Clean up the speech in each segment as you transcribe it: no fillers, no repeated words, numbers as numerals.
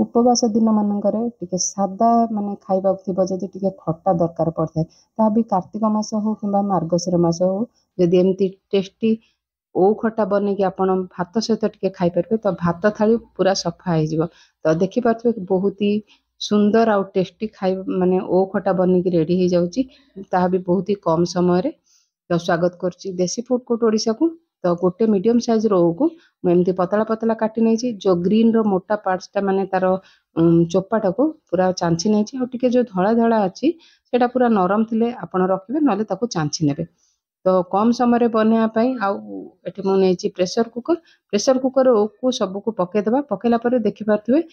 उपवास दिन मानकर टिके सादा माने खाइबा थिबो जदि टिके खट्टा दरकार पड़ता ता भी कार्तिक मास हो कि मार्गशीर मास हो जदि एमती टेस्टी ओ खट्टा बने कि आपण भात सहित टिके खाई पारबे तो भात थाली पूरा सफा हो तो देखि पारबे बहुत ही सुंदर आउ टेस्टी खाई माने ओ खट्टा बन की रेडी हो जाउची ता भी बहुत ही कम समय रे तो स्वागत करची देसी फूड कोर्ट ओडिशा को। तो गोटे मीडियम साइज रो को एमती पतला पतला काटी नहीं जो ग्रीन रो मोटा पार्ट्सटा माने तार चोपाटा को पूरा चांची नहीं और टिके जो धड़ा धड़ा अच्छी सेटा पूरा नरम थिले आपण रखिबे नले ताको चांची नेबे। तो कम समय बनवाई आठी मुझे प्रेसर कुकर ओ को सब को पकईदे पकईला देखिपे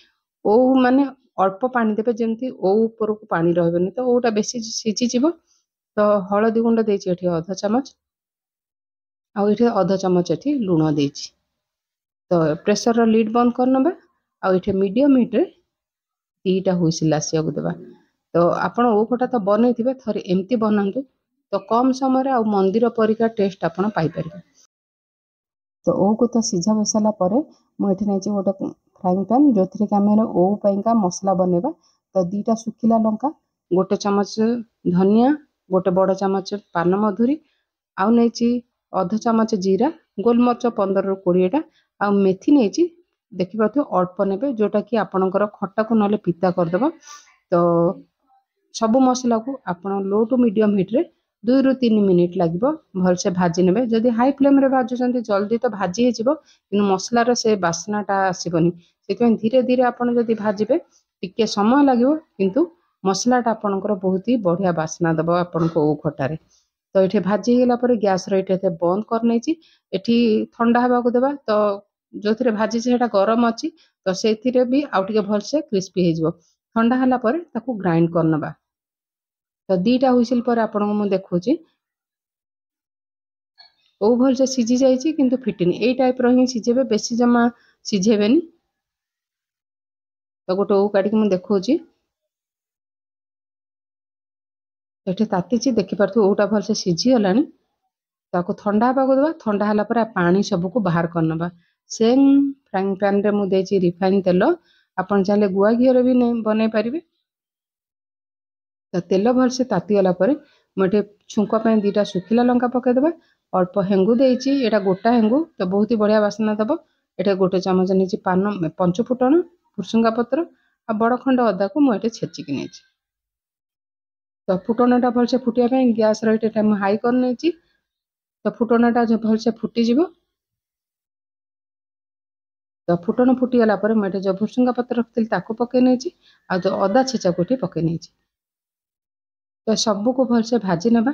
ओ माने अल्प पानी देवे जमी ओ ऊपर को पानी रही तो ओटा बेसी सीझीज। तो हलदी गुंड देती अधा चामच आठ चामच एठी लुण देती। तो प्रेसर लिड बंद करनबा आठ मीडियम हीट्रे 2टा हुइसिल आसिया देवा। तो आपण ओ खटा तो बन थे एमती बनातु तो कम समय आ मंदिर परिका टेस्ट आपण पाई परिबे। तो ओ को तो सीझा बसाला परे मुझे नहीं गोटे फ्राइंग पैन जो थी आम ओ पाइंका मसला बनेबा। तो 2टा सुखिला लंका गोटे चामच धनिया गोटे बड़ चामच पान मधुरी आउ नहीं अध चामच जीरा गोलमर्च 15 ରୁ 20टा आ मेथी नहीं देखिए अल्प ने जोटा कि आपणकर खट्टा को ना पिता करदेव। तो सबू मसला को आपण लो टू मीडियम हिट्रे 2 ରୁ 3 मिनिट लगे भलसे भाजी ने जदि हाई फ्लेम रे भाजुंट जल्दी तो भाजी हो मसलार से बास्नाटा आसबनी से धीरे धीरे आपड़ जदि भाजबे टिके समय लगे किंतु मसलाटा आपणकर बहुत ही बढ़िया बास्ना दब आपण को खटारे। तो ये भाजी होगा गैस ये बंद करनी ठंडा हवा को देवा। तो जो थे भाजी से गरम अच्छी तो से भी आउ टे भलसे क्रिस्पी हो ठंडा है ग्राइंड करनबा। तो 2टा हुइसिल पर आपण को देखुची ओ भलसे सीझी जाइए किंतु फिटिनी ए टाइप रो ही सीझेबे बेसी जमा सीझेबेनी। तो गोटे ओ काटिक मुझे देखुची ये ताती देखिपे ओटा भलसे सीझीगला ताको ठंडा हवा देवा। ठंडा है पानी सबको बाहर करनबा। सेम फ्राइंग पैन रे मुझे रिफाइन तेल आपन चाहे गुआ घी भी बनई पारे। तो तेल भलसे तातीगला मुझे छुंक 2टा सुखिला लंका पकईदे अल्प हेंगु देती यहाँ गोटा हेंगु तो बहुत ही बढ़िया बास्ना दब। ये गोटे चामच नहीं पान पंचफुटन भुसुंगा पत्र आ बड़ खंड अदा को मुझे छेचिकी नहीं। तो फुटनटा भलसे फुटिया गैस रेट हाई कर नहीं। तो फुटनटा भलसे फुटीज तो फुटन फुटीगला मुझे जो भुसुंगा पत्र रखी पकई नहीं आ जो अदा छेचा को पकई नहीं। तो सबू को भलसे भाजी नेबा।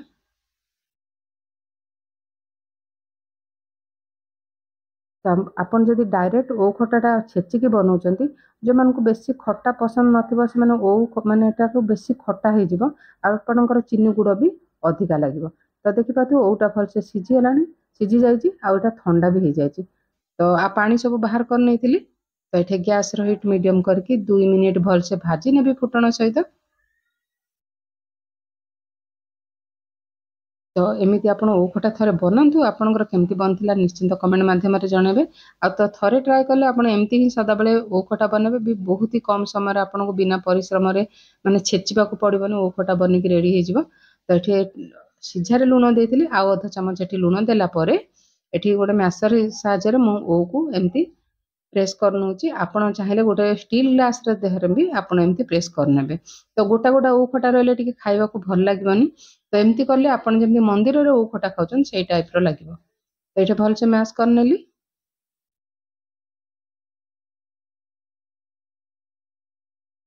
आपन जदि डायरेक्ट ओ खटाटा छेचिकी बनाउछंती जो मानको बेसी खट्टा पसंद नथिबो से माने ओ माने एटा को बेसी खट्टा हे जिवो आपनकर चीनी गुड़ भी अधिका लागिवो। तो देखि पाथु ओटा भलसे सीझी गलानी सीझी जाइछि आ ओटा ठंडा भी हे जाइछि। तो आ पानी सब बाहर कर नैतिली। तो एठे गैस रो हीट मीडियम करके 2 मिनिट भलसे भाजी नेबी फुटण सहित। तो एमती आप खटा थे बनातु आपंकर केमती बनता निश्चिंत कमेंट मध्यम जनइबे। आ तो थे ट्राए कले आप एमती ही सदा बेले ओ खटा बनबे भी बहुत ही कम समय आपको बिना परिश्रम माने छेचिबा को पड़बनी ओ खटा बन की रेडी हो। तो ये सीझारे लुण देती आउ अध चामच ये लुण देला ये गोटे मैसर साहाय्य मु ओ को एमती प्रेस करनौची। आपण चाहिए गोटे स्टील ग्लास देहरे भी आपण एमती प्रेस करने। तो गोटा गोटा ओ खटा रहिले टिके खाइबा को भल लागबनी। तो एमती कले आपण जेमती मंदिर रे ओ खटा खाउछन सेई टाइप रो लागिवो। तो एठे भल से मैश करनेली।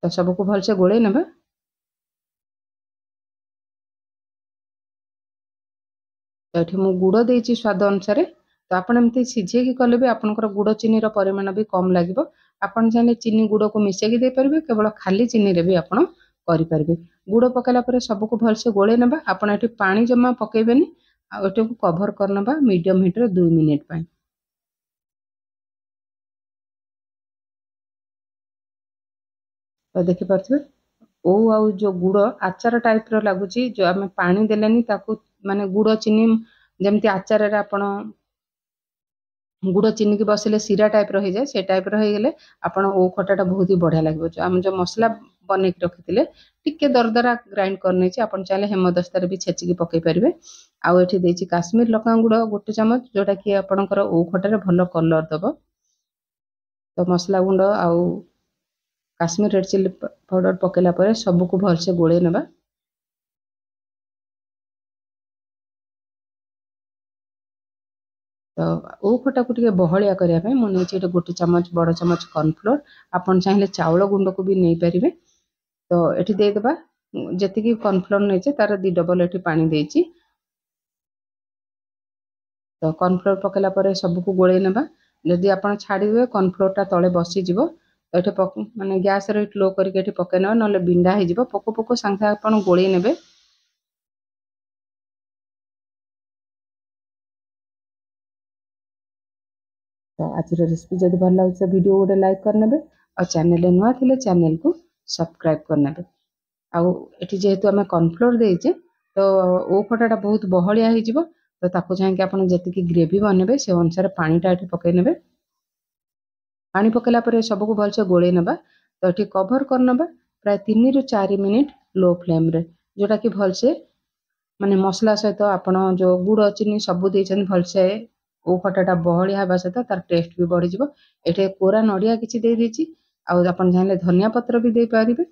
तो सबको भल से गोळे नेबा। तो एठे मु गुड़ देइची स्वाद अनुसार। तो आपण एमती सिझेकी कले भी आपनकर गुड़ चीनी रो परिमाण भी कम लागिवो। आपण चाहे चीनी गुड़ को मिसेकी दे परिबे केवल खाली चीनी रे भी आपण करि परिबे। गुड़ पकेला परे सबको भल से गोळे नेबा। आपण एठी पानी जमा पकेबेनी आ एटा को कवर करनबा मीडियम हीट रे 2 मिनिट पय। तो देखि पारथिबे ओ आउ जो गुड़ आचार टाइप रो लागुची जो आमे पानी देलेनी ताकू माने गुड़ चीनी जेमती आचार रे आपण गुड़ चीनी की बसले सीरा टाइप हो जाए से टाइप हो गले आपण ओ खटाटा बहुत ही बढ़िया लगे। जो आम जो मसला बन के रखी टे दरदरा ग्राइंड करनी आप चाहिए हेमदस्तार भी छेचिकी पकई पारे। आउ एठी देछि काश्मीर लଙ୍କା गुड़ 1 चामच जोटा कि आपणकर ओ खटारे भल कलर दब। तो मसला गुंड आउ काश्मीर रेड चिली पाउडर पकेला परे सबको भलसे गोले नेबा। तो ओ खटा को टिके बहलिया करिया पे मन होची 1 चामच बड़ चामच कॉर्नफ्लोर आपन चाहिले चावल गुंड को भी नहीं पारिबे। तो एठी दे देबा जति की कॉर्नफ्लोर नेचे तार 2 डबल एठी पानी देची। तो कॉर्नफ्लोर पकेला परे सबको गोले नेबा। जदि आपन छाड़ीबे कॉर्नफ्लोर ता तळे बसी जिवो तो एठी माने गैस रे लो करके एठी पके न नले बिंडा हे जिवो पको पको संगे आपन गोले नेबे। तो आज रेसिपी जब भल लगे वीडियो गोटे लाइक करने और चैनल नुआ थे चैनल को सब्सक्राइब करने। आउ एटी जेहेतु आम कॉर्नफ्लोर देचे तो ओ खटाटा बहुत बहलिया हो तो ताको चाहिए आप जी ग्रेवी बनबे से अनुसार पानीटा ये पकई ने। पानी पकेला पर सबको भलसे गोले नेबा। तो ये कभर करनबा प्राय 3 ରୁ 4 मिनिट लो फ्लेम रे जोटा कि भलसे माने मसला सहित आपण जो गुड़ चीनी सबू देछन भलसे ओ खटाटा बहलिया हवा सहित तार टेस्ट भी बढ़ी जिवो। एठे कोरा नडिया किछि दे देछि आउ आपण चाहिले धनिया पत्र भी दे पारिबे।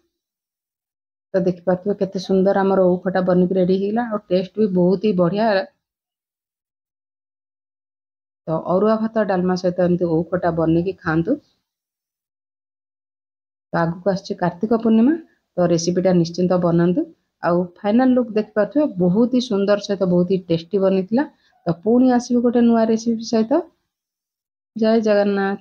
तो देखि पाथबे केते सुंदर हमर ओ खटा बनिक रेडी हिला और टेस्ट भी बहुत ही बढ़िया। तो अरुआ भात डालमा सहित एमती ओ खटा बनिकी खांतु। तो आगु आसछि कार्तिक पूर्णिमा तो रेसिपीटा निश्चिंत बनातु। आउ फाइनल लुक देख पाथबे बहुत ही सुंदर सहित बहुत ही टेस्टी बनिथिला। तो पुणी आसीबे गोटे नुआ रेसिपी सहित। जय जगन्नाथ।